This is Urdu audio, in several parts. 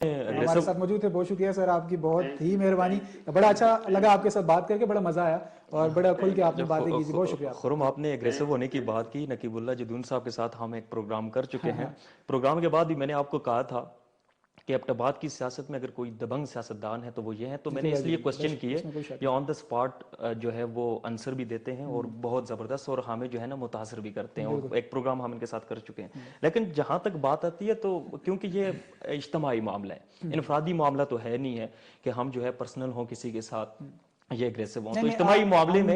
ہمارے ساتھ موجود تھے. بہت شکریہ سر آپ کی, بہت ہی مہربانی. بڑا اچھا لگا آپ کے ساتھ بات کر کے, بڑا مزہ آیا اور بڑا کھل کے آپ نے باتیں کی. بہت شکریہ. خرم آپ نے ایگریسو ہونے کی بات کی. نقیب اللہ جدون صاحب کے ساتھ ہم ایک پروگرام کر چکے ہیں. پروگرام کے بعد بھی میں نے آپ کو کہا تھا کہ ایبٹ آباد کی سیاست میں اگر کوئی دبنگ سیاستدان ہے تو وہ یہ ہے. تو میں نے اس لیے کوشچن کیے, یہ آن دا اسپاٹ جو ہے وہ آنسر بھی دیتے ہیں اور بہت زبردست, اور ہمیں جو ہے نا متاثر بھی کرتے ہیں, اور ایک پروگرام ہم ان کے ساتھ کر چکے ہیں. لیکن جہاں تک بات آتی ہے تو کیونکہ یہ اجتماعی معاملہ ہے, انفرادی معاملہ تو ہے نہیں ہے کہ ہم جو ہے پرسنل ہوں کسی کے ساتھ یہ اگریسو ہوں. تو اجتماعی معاملے میں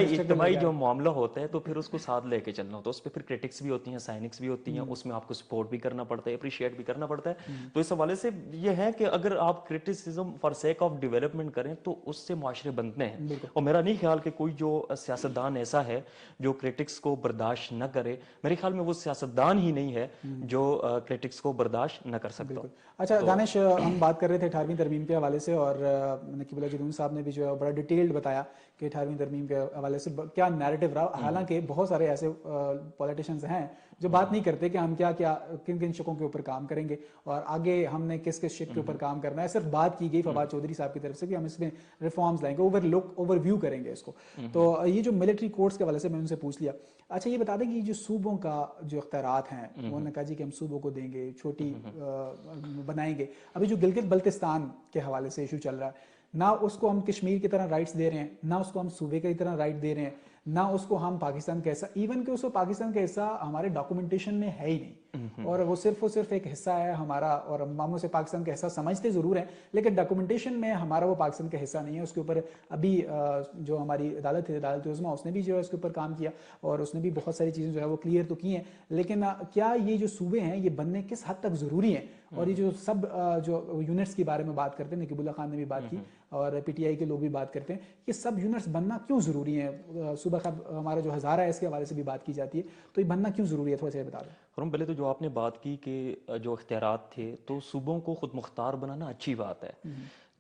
اجتماعی جو معاملہ ہوتا ہے تو پھر اس کو ساتھ لے کے چلنا ہوتا ہے. اس پہ پھر کرٹکس بھی ہوتی ہیں, سائنکس بھی ہوتی ہیں, اس میں آپ کو سپورٹ بھی کرنا پڑتا ہے, اپریشیٹ بھی کرنا پڑتا ہے. تو اس حوالے سے یہ ہے کہ اگر آپ criticism for sake of development کریں تو اس سے معاشرے بنتے ہیں. اور میرا نہیں خیال کہ کوئی جو سیاستدان ایسا ہے جو کرٹکس کو برداشت نہ کرے. میرے خیال میں وہ سیاستدان ہی نہیں ہے جو کرٹکس کو برداشت نہ کر سکتا. اچھا دانش, ہم بات کر رہے تھے 18ویں ترمیم کے حوالے سے, اور نقیب اللہ جدون صاحب نے بھی جو ہے بڑا ڈیٹیلڈ بتایا کہ 18ویں ترمیم کے حوالے سے کیا نیریٹو رہا. حالانکہ بہت سارے ایسے پولیٹیشینز ہیں جو بات نہیں کرتے کہ ہم کیا کیا کن کن شقوں کے اوپر کام کریں گے اور آگے ہم نے کس کس شق کے اوپر کام کرنا ہے. صرف بات کی گئی فواد چودھری صاحب کی طرف سے کہ ہم اس میں ریفارمز لائیں گے, اوور ویو کریں گے اس کو. تو یہ جو ملٹری کورٹس کے حوالے سے میں ان سے پوچھ لیا. اچھا یہ بتا دیں کہ جو صوبوں کا جو اختیارات ہیں, انہوں نے کہا جی کہ ہم صوبوں کو دیں گے, چھوٹی بنائیں گے. ابھی جو گلگت بلتستان کے حوالے سے ایشو چل رہا ہے, نہ اس کو ہم کشمیر کی طرح رائٹس دے رہے ہیں, نہ اس کو ہم صوبے کی طرح رائٹ دے رہے ہیں, نہ اس کو ہم پاکستان کا حصہ, ایون کہ اس کو پاکستان کا حصہ ہمارے ڈاکومنٹیشن میں ہے ہی نہیں, اور وہ صرف ایک حصہ ہے ہمارا, اور ہم اسے پاکستان کا حصہ سمجھتے ضرور ہیں لیکن ڈاکومنٹیشن میں ہمارا وہ پاکستان کا حصہ نہیں ہے. اس کے اوپر ابھی جو ہماری عدالت ہے, عدالت عظمیٰ, اس نے بھی جو ہے اس کے اوپر کام کیا اور اس نے بھی بہت ساری چیزیں جو ہے وہ کلیئر تو کی ہیں. لیکن کیا یہ جو صوبے ہیں یہ بننے کس حد تک ضروری ہیں, اور یہ جو سب جو یونٹس کے بارے میں بات کرتے ہیں, نقیب اللہ خان نے بھی بات کی اور پی ٹی آئی کے لوگ بھی بات کرتے ہیں, یہ سب یونٹس بننا کیوں ضروری ہیں؟ صوبہ کا ہمارا جو ہزارہ ہے اس کے حوالے سے بھی بات کی جاتی ہے, تو یہ بننا کیوں ضروری ہے, تھوڑا سا بتا دیں. خرم, پہلے تو جو آپ نے بات کی کہ جو اختیارات تھے تو صوبوں کو خود مختار بنانا اچھی بات ہے.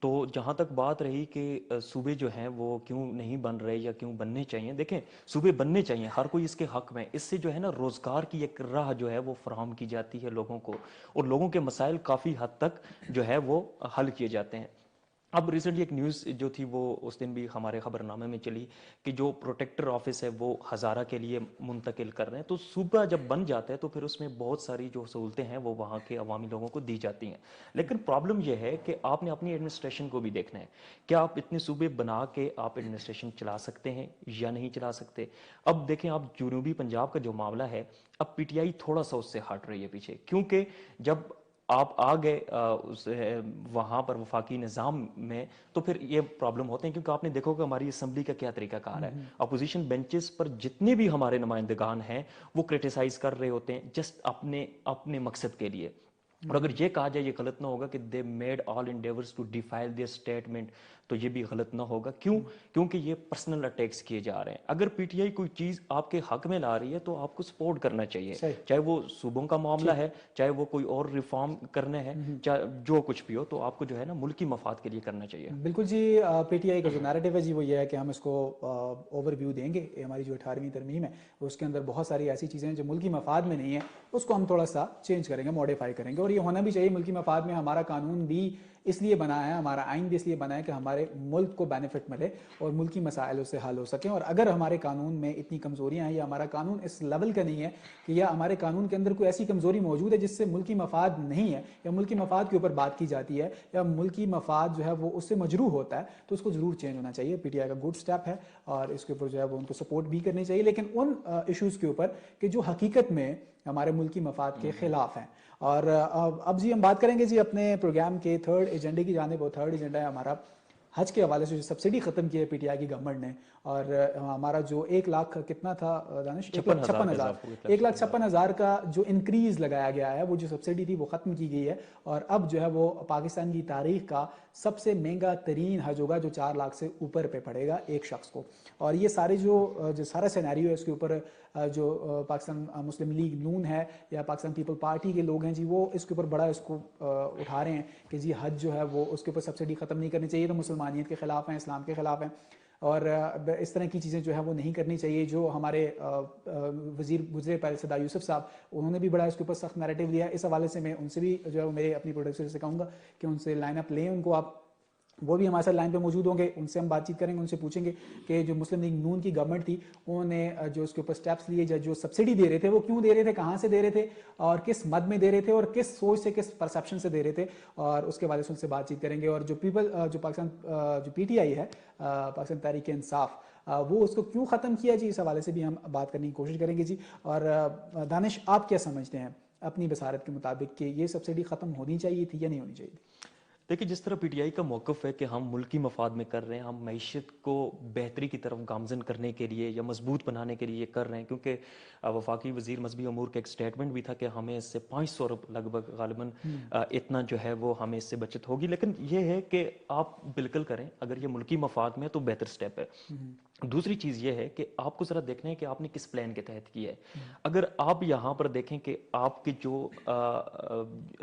تو جہاں تک بات رہی کہ صوبے جو ہیں وہ کیوں نہیں بن رہے یا کیوں بننے چاہیے, دیکھیں صوبے بننے چاہیے, ہر کوئی اس کے حق میں. اس سے جو ہے نا روزگار کی ایک راہ جو ہے وہ فراہم کی جاتی ہے لوگوں کو, اور لوگوں کے مسائل کافی حد تک جو ہے وہ حل کیے جاتے ہیں. اب ریسنٹلی ایک نیوز جو تھی وہ اس دن بھی ہمارے خبر نامے میں چلی کہ جو پروٹیکٹر آفس ہے وہ ہزارہ کے لیے منتقل کر رہے ہیں. تو صوبہ جب بن جاتا ہے تو پھر اس میں بہت ساری جو سہولتیں ہیں وہ وہاں کے عوامی لوگوں کو دی جاتی ہیں. لیکن پرابلم یہ ہے کہ آپ نے اپنی ایڈمنسٹریشن کو بھی دیکھنا ہے. کیا آپ اتنے صوبے بنا کے آپ ایڈمنسٹریشن چلا سکتے ہیں یا نہیں چلا سکتے؟ اب دیکھیں آپ جنوبی پنجاب کا جو معاملہ ہے, اب پی ٹی آئی تھوڑا سا اس سے ہٹ رہی ہے پیچھے, کیونکہ جب آپ آ گئے وہاں پر وفاقی نظام میں تو پھر یہ پرابلم ہوتے ہیں. کیونکہ آپ نے دیکھو کہ ہماری اسمبلی کا کیا طریقہ کار ہے, اپوزیشن بینچز پر جتنے بھی ہمارے نمائندگان ہیں وہ کرٹیسائز کر رہے ہوتے ہیں جسٹ اپنے مقصد کے لیے. اور اگر یہ کہا جائے, یہ غلط نہ ہوگا کہ they made all endeavours to defile their statement, تو یہ بھی غلط نہ ہوگا. کیوں؟ کیونکہ یہ پرسنل اٹیکس کیے جا رہے ہیں. اگر پی ٹی آئی کوئی چیز آپ کے حق میں لا رہی ہے تو آپ کو سپورٹ کرنا چاہیے, چاہے وہ صوبوں کا معاملہ ہے, چاہے وہ کوئی اور ریفارم کرنے ہے, چاہے جو کچھ بھی ہو, تو آپ کو جو ہے نا ملکی مفاد کے لیے کرنا چاہیے. بالکل جی. پی ٹی آئی کا جو نیریٹو ہے جی وہ یہ ہے کہ ہم اس کو اوور ویو دیں گے. ہماری جو 18ویں ترمیم ہے اس کے اندر بہت ساری ایسی چیزیں ہیں جو ملکی مفاد میں نہیں ہیں, اس کو ہم تھوڑا سا چینج کریں گے, موڈیفائی کریں گے. اور یہ ہونا بھی چاہیے ملکی مفاد میں. ہمارا قانون بھی اس لیے بنا ہے, ہمارا آئین بھی اس لیے بنا ہے کہ ہمارے ملک کو بینیفٹ ملے اور ملکی مسائل اس سے حل ہو سکیں. اور اگر ہمارے قانون میں اتنی کمزوریاں ہیں یا ہمارا قانون اس لیول کا نہیں ہے کہ یا ہمارے قانون کے اندر کوئی ایسی کمزوری موجود ہے جس سے ملکی مفاد نہیں ہے یا ملکی مفاد کے اوپر بات کی جاتی ہے یا ملکی مفاد جو ہے وہ اس سے مجروح ہوتا ہے, تو اس کو ضرور چینج ہونا چاہیے. پی ٹی آئی کا گڈ سٹیپ ہے اور اس کے اوپر جو ہے وہ ان کو سپورٹ بھی کرنی چاہیے, لیکن ان ایشوز کے اوپر کہ جو حقیقت میں ہمارے ملکی مفاد کے خلاف ہیں. اور اب جی ہم بات کریں گے جی اپنے پروگرام کے تھرڈ ایجنڈے کی جانب. اور تھرڈ ایجنڈا ہے ہمارا حج کے حوالے سے جو سبسڈی ختم کی ہے پی ٹی آئی کی گورنمنٹ نے, اور ہمارا جو 1 لاکھ کتنا تھا دانش, 1,56,000 کا جو انکریز لگایا گیا ہے, وہ جو سبسڈی تھی وہ ختم کی گئی ہے. اور اب جو ہے وہ پاکستان کی تاریخ کا سب سے مہنگا ترین حج ہوگا جو 4 لاکھ سے اوپر پہ پڑے گا ایک شخص کو. اور یہ سارے جو سارا سینیریو ہے اس کے اوپر جو پاکستان مسلم لیگ نون ہے یا پاکستان پیپل پارٹی کے لوگ ہیں جی, وہ اس کے اوپر بڑا اس کو اٹھا رہے ہیں کہ جی حج جو ہے وہ اس کے اوپر سبسڈی ختم نہیں کرنی چاہیے, تو مسلمانیت کے خلاف ہیں, اسلام کے خلاف ہیں. اور اس طرح کی چیزیں جو ہیں وہ نہیں کرنی چاہیے. جو ہمارے وزیر گزرے پہلے سردار یوسف صاحب, انہوں نے بھی بڑا اس کے اوپر سخت نیریٹو لیا. اس حوالے سے میں ان سے بھی جو ہے میرے اپنی پروڈیوسر سے کہوں گا کہ ان سے لائن اپ لیں ان کو آپ, وہ بھی ہمارے ساتھ لائن پہ موجود ہوں گے. ان سے ہم بات چیت کریں گے, ان سے پوچھیں گے کہ جو مسلم لیگ نون کی گورنمنٹ تھی انہوں نے جو اس کے اوپر سٹیپس لیے, جو سبسڈی دے رہے تھے وہ کیوں دے رہے تھے, کہاں سے دے رہے تھے, اور کس مد میں دے رہے تھے, اور کس سوچ سے, کس پرسیپشن سے دے رہے تھے, اور اس کے حوالے سے ان سے بات چیت کریں گے. اور جو جو پاکستان جو پی ٹی آئی ہے, پاکستان تحریک انصاف, وہ اس کو کیوں ختم کیا جی, اس حوالے سے بھی ہم بات کرنے کی کوشش کریں گے جی. اور دانش, آپ کیا سمجھتے ہیں اپنی بصارت کے مطابق کہ یہ سبسڈی ختم ہونی چاہیے تھی یا نہیں ہونی چاہیے تھی؟ دیکھیں, جس طرح پی ٹی آئی کا موقف ہے کہ ہم ملکی مفاد میں کر رہے ہیں, ہم معیشت کو بہتری کی طرف گامزن کرنے کے لیے یا مضبوط بنانے کے لیے کر رہے ہیں, کیونکہ وفاقی وزیر مذہبی امور کا ایک سٹیٹمنٹ بھی تھا کہ ہمیں اس سے 500 ارب لگ بھگ غالباً اتنا جو ہے وہ ہمیں اس سے بچت ہوگی. لیکن یہ ہے کہ آپ بالکل کریں, اگر یہ ملکی مفاد میں تو بہتر سٹیپ ہے. دوسری چیز یہ ہے کہ آپ کو ذرا دیکھنا ہے کہ آپ نے کس پلان کے تحت کیا ہے. اگر آپ یہاں پر دیکھیں کہ آپ کے جو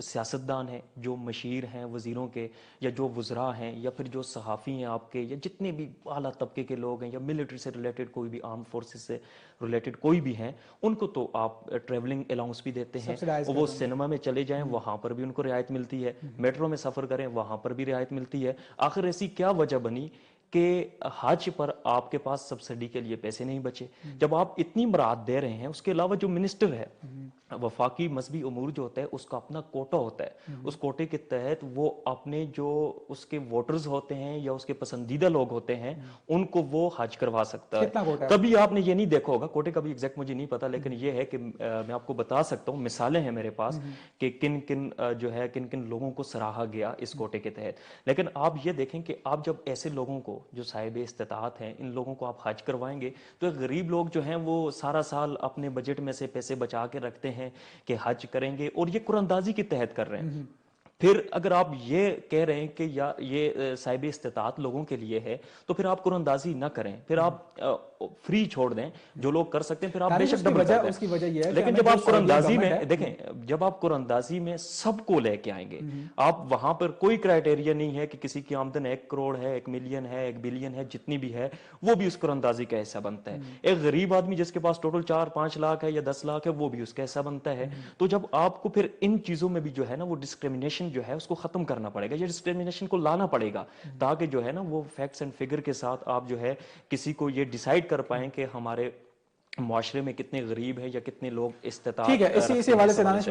سیاستدان ہیں, جو مشیر ہیں وزیروں کے, یا جو وزراء ہیں, یا پھر جو صحافی ہیں آپ کے, یا جتنے بھی اعلیٰ طبقے کے لوگ ہیں, یا ملٹری سے ریلیٹڈ کوئی بھی, آرم فورسز سے ریلیٹڈ کوئی بھی ہیں, ان کو تو آپ ٹریولنگ الاؤنس بھی دیتے ہیں, سبسڈائز وہ سینما میں چلے جائیں وہاں پر بھی ان کو رعایت ملتی ہے, میٹرو میں سفر کریں وہاں پر بھی رعایت ملتی ہے. آخر ایسی کیا وجہ بنی کہ حج پر آپ کے پاس سبسڈی کے لیے پیسے نہیں بچے, جب آپ اتنی مراعات دے رہے ہیں. اس کے علاوہ جو منسٹر ہے وفاقی مذہبی امور جو ہوتا ہے, اس کا اپنا کوٹا ہوتا ہے, اس کوٹے کے تحت وہ اپنے جو اس کے ووٹرز ہوتے ہیں یا اس کے پسندیدہ لوگ ہوتے ہیں ان کو وہ حج کروا سکتا ہے. کتنا کوٹا ہے؟ کبھی آپ نے یہ نہیں دیکھا ہوگا, کوٹے کا بھی ایگزیکٹ مجھے نہیں پتا, لیکن یہ ہے کہ میں آپ کو بتا سکتا ہوں, مثالیں ہیں میرے پاس کہ کن کن جو ہے کن کن لوگوں کو سراہا گیا اس کوٹے کے تحت. لیکن آپ یہ دیکھیں کہ آپ جب ایسے لوگوں کو جو صاحب استطاعت ہیں, ان لوگوں کو آپ حج کروائیں گے, تو غریب لوگ جو ہیں وہ سارا سال اپنے بجٹ میں سے پیسے بچا کے رکھتے ہیں کہ حج کریں گے, اور یہ قرآن اندازی کے تحت کر رہے ہیں. پھر اگر آپ یہ کہہ رہے ہیں کہ یا یہ صاحب استطاعت لوگوں کے لیے ہے, تو پھر آپ قرآن اندازی نہ کریں, پھر آپ فری چھوڑ دیں, جو لوگ کر سکتے ہیں پھر آپ بے شک ڈبل کر دیں. اس کی وجہ یہ ہے لیکن جب آپ قرآن اندازی میں دیکھیں, جب آپ قرآن اندازی میں سب کو لے کے آئیں گے, آپ وہاں پر کوئی کرائٹیریا نہیں ہے کہ کسی کی آمدن 1 کروڑ ہے, 1 ملین ہے, 1 بلین ہے, جتنی بھی ہے وہ بھی اس قرآن اندازی کا حصہ بنتا ہے. ایک غریب آدمی جس کے پاس ٹوٹل 4-5 لاکھ ہے یا 10 لاکھ ہے, وہ بھی اس کا حصہ بنتا ہے. تو جب آپ کو پھر ان چیزوں میں بھی جو ہے نا وہ ڈسکریمنیشن جو ہے اس کو ختم کرنا پڑے گا, یا ڈسکریمنیشن کو لانا پڑے گا, تاکہ جو ہے نا وہ فیکٹس اینڈ فگر کے ساتھ آپ جو ہے کسی کو یہ ڈیسائیڈ کر پائیں کہ ہمارے معاشرے میں کتنے غریب ہیں یا کتنے لوگ استطاعت ٹھیک ہے. اسی رکھتے ہیں حوالے اس سے حوالے دانش